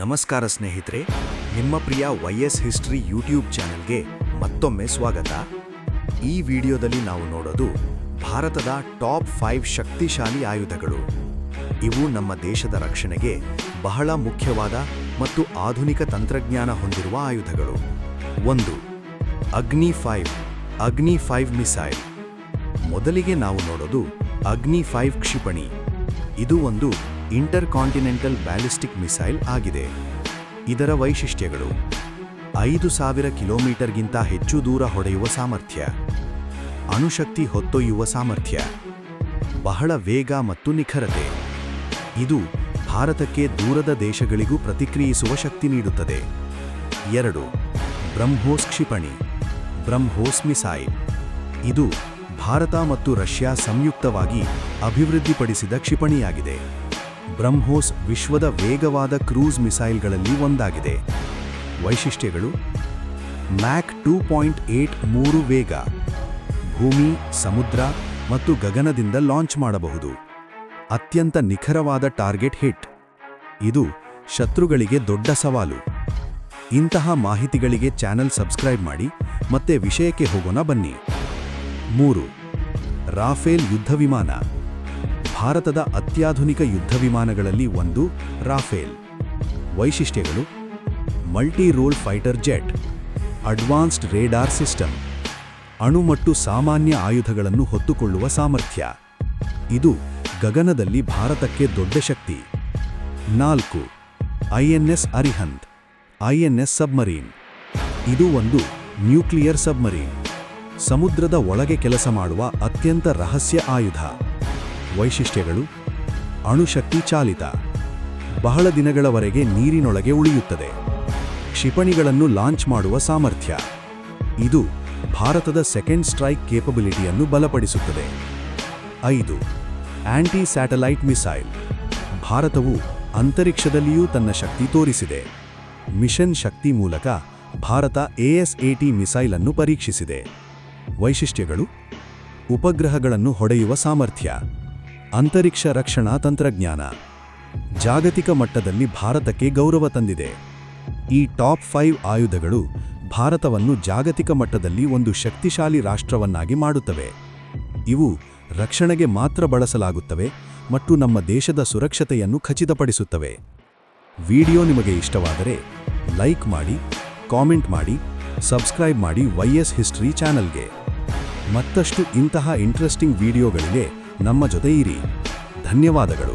ನಮಸ್ಕಾರ ಸ್ನೇಹಿತರೆ, ನಿಮ್ಮ ಪ್ರಿಯ YS ಹಿಸ್ಟರಿ ಯೂಟ್ಯೂಬ್ ಚಾನೆಲ್ಗೆ ಮತ್ತೊಮ್ಮೆ ಸ್ವಾಗತ. ಈ ವಿಡಿಯೋದಲ್ಲಿ ನಾವು ನೋಡೋದು ಭಾರತದ ಟಾಪ್ 5 ಶಕ್ತಿಶಾಲಿ ಆಯುಧಗಳು. ಇವು ನಮ್ಮ ದೇಶದ ರಕ್ಷಣೆಗೆ ಬಹಳ ಮುಖ್ಯವಾದ ಮತ್ತು ಆಧುನಿಕ ತಂತ್ರಜ್ಞಾನ ಹೊಂದಿರುವ ಆಯುಧಗಳು. 1. ಅಗ್ನಿ 5 ಮಿಸೈಲ್. ಮೊದಲಿಗೆ ನಾವು ನೋಡೋದು ಅಗ್ನಿ 5 ಕ್ಷಿಪಣಿ. ಇದು ಒಂದು ಇಂಟರ್ ಕಾಂಟಿನೆಂಟಲ್ ಬ್ಯಾಲಿಸ್ಟಿಕ್ ಮಿಸೈಲ್ ಆಗಿದೆ. ಇದರ ವೈಶಿಷ್ಟ್ಯಗಳು: 5000 ಕಿಲೋಮೀಟರ್ಗಿಂತ ಹೆಚ್ಚು ದೂರ ಹೊಡೆಯುವ ಸಾಮರ್ಥ್ಯ, ಅಣುಶಕ್ತಿ ಹೊತ್ತೊಯ್ಯುವ ಸಾಮರ್ಥ್ಯ, ಬಹಳ ವೇಗ ಮತ್ತು ನಿಖರತೆ. ಇದು ಭಾರತಕ್ಕೆ ದೂರದ ದೇಶಗಳಿಗೂ ಪ್ರತಿಕ್ರಿಯಿಸುವ ಶಕ್ತಿ ನೀಡುತ್ತದೆ. 2. ಬ್ರಹ್ಮೋಸ್ ಕ್ಷಿಪಣಿ, ಬ್ರಹ್ಮೋಸ್ ಮಿಸೈಲ್. ಇದು ಭಾರತ ಮತ್ತು ರಷ್ಯಾ ಸಂಯುಕ್ತವಾಗಿ ಅಭಿವೃದ್ಧಿಪಡಿಸಿದ ಕ್ಷಿಪಣಿಯಾಗಿದೆ. ಬ್ರಹ್ಮೋಸ್ ವಿಶ್ವದ ವೇಗವಾದ ಕ್ರೂಸ್ ಮಿಸೈಲ್ಗಳಲ್ಲಿ ಒಂದಾಗಿದೆ. ವೈಶಿಷ್ಟ್ಯಗಳು: ಮ್ಯಾಕ್ 2.83 ವೇಗ, ಭೂಮಿ, ಸಮುದ್ರ ಮತ್ತು ಗಗನದಿಂದ ಲಾಂಚ್ ಮಾಡಬಹುದು. ಅತ್ಯಂತ ನಿಖರವಾದ ಟಾರ್ಗೆಟ್ ಹಿಟ್. ಇದು ಶತ್ರುಗಳಿಗೆ ದೊಡ್ಡ ಸವಾಲು. ಇಂತಹ ಮಾಹಿತಿಗಳಿಗೆ ಚಾನೆಲ್ ಸಬ್ಸ್ಕ್ರೈಬ್ ಮಾಡಿ. ಮತ್ತೆ ವಿಷಯಕ್ಕೆ ಹೋಗೋಣ ಬನ್ನಿ. 3. ರಾಫೇಲ್ ಯುದ್ಧ ವಿಮಾನ. ಭಾರತದ ಅತ್ಯಾಧುನಿಕ ಯುದ್ಧ ವಿಮಾನಗಳಲ್ಲಿ ಒಂದು ರಾಫೇಲ್. ವೈಶಿಷ್ಟ್ಯಗಳು: multi role fighter jet, advanced radar system, ಅಣು ಮತ್ತು ಸಾಮಾನ್ಯ ಆಯುಧಗಳನ್ನು ಹೊತ್ತುಕೊಳ್ಳುವ ಸಾಮರ್ಥ್ಯ. ಇದು ಗಗನದಲ್ಲಿ ಭಾರತಕ್ಕೆ ದೊಡ್ಡ ಶಕ್ತಿ. 4. INS Arihant, INS submarine. ಇದು ಒಂದು ನ್ಯೂಕ್ಲಿಯರ್ ಸಬ್ಮರೀನ್. ಸಮುದ್ರದ ಒಳಗೆ ಕೆಲಸ ಮಾಡುವ ಅತ್ಯಂತ ರಹಸ್ಯ ಆಯುಧ. ವೈಶಿಷ್ಟ್ಯಗಳು: ಅಣುಶಕ್ತಿ ಚಾಲಿತ, ಬಹಳ ದಿನಗಳವರೆಗೆ ನೀರಿನೊಳಗೆ ಉಳಿಯುತ್ತದೆ, ಕ್ಷಿಪಣಿಗಳನ್ನು ಲಾಂಚ್ ಮಾಡುವ ಸಾಮರ್ಥ್ಯ. ಇದು ಭಾರತದ ಸೆಕೆಂಡ್ ಸ್ಟ್ರೈಕ್ ಕೇಪಬಿಲಿಟಿಯನ್ನು ಬಲಪಡಿಸುತ್ತದೆ. 5. Anti satellite missile. ಭಾರತವು ಅಂತರಿಕ್ಷದಲ್ಲಿಯೂ ತನ್ನ ಶಕ್ತಿ ತೋರಿಸಿದೆ. ಮಿಷನ್ ಶಕ್ತಿ ಮೂಲಕ ಭಾರತ ASAT ಮಿಸೈಲ್ ಅನ್ನು ಪರೀಕ್ಷಿಸಿದೆ. ವೈಶಿಷ್ಟ್ಯಗಳು: ಉಪಗ್ರಹಗಳನ್ನು ಹೊಡೆಯುವ ಸಾಮರ್ಥ್ಯ, ಅಂತರಿಕ್ಷ ರಕ್ಷಣಾ ತಂತ್ರಜ್ಞಾನ. ಜಾಗತಿಕ ಮಟ್ಟದಲ್ಲಿ ಭಾರತಕ್ಕೆ ಗೌರವ ತಂದಿದೆ. ಈ ಟಾಪ್ 5 ಆಯುಧಗಳು ಭಾರತವನ್ನು ಜಾಗತಿಕ ಮಟ್ಟದಲ್ಲಿ ಒಂದು ಶಕ್ತಿಶಾಲಿ ರಾಷ್ಟ್ರವನ್ನಾಗಿ ಮಾಡುತ್ತವೆ. ಇವು ರಕ್ಷಣೆಗೆ ಮಾತ್ರ ಬಳಸಲಾಗುತ್ತವೆ ಮತ್ತು ನಮ್ಮ ದೇಶದ ಸುರಕ್ಷತೆಯನ್ನು ಖಚಿತಪಡಿಸುತ್ತವೆ. ವಿಡಿಯೋ ನಿಮಗೆ ಇಷ್ಟವಾದರೆ ಲೈಕ್ ಮಾಡಿ, ಕಾಮೆಂಟ್ ಮಾಡಿ, ಸಬ್ಸ್ಕ್ರೈಬ್ ಮಾಡಿ YS ಹಿಸ್ಟರಿ ಚಾನೆಲ್ಗೆ. ಮತ್ತಷ್ಟು ಇಂತಹ ಇಂಟ್ರೆಸ್ಟಿಂಗ್ ವಿಡಿಯೋಗಳಿಗೆ ನಮ್ಮ ಜೊತೆ ಇರಿ. ಧನ್ಯವಾದಗಳು.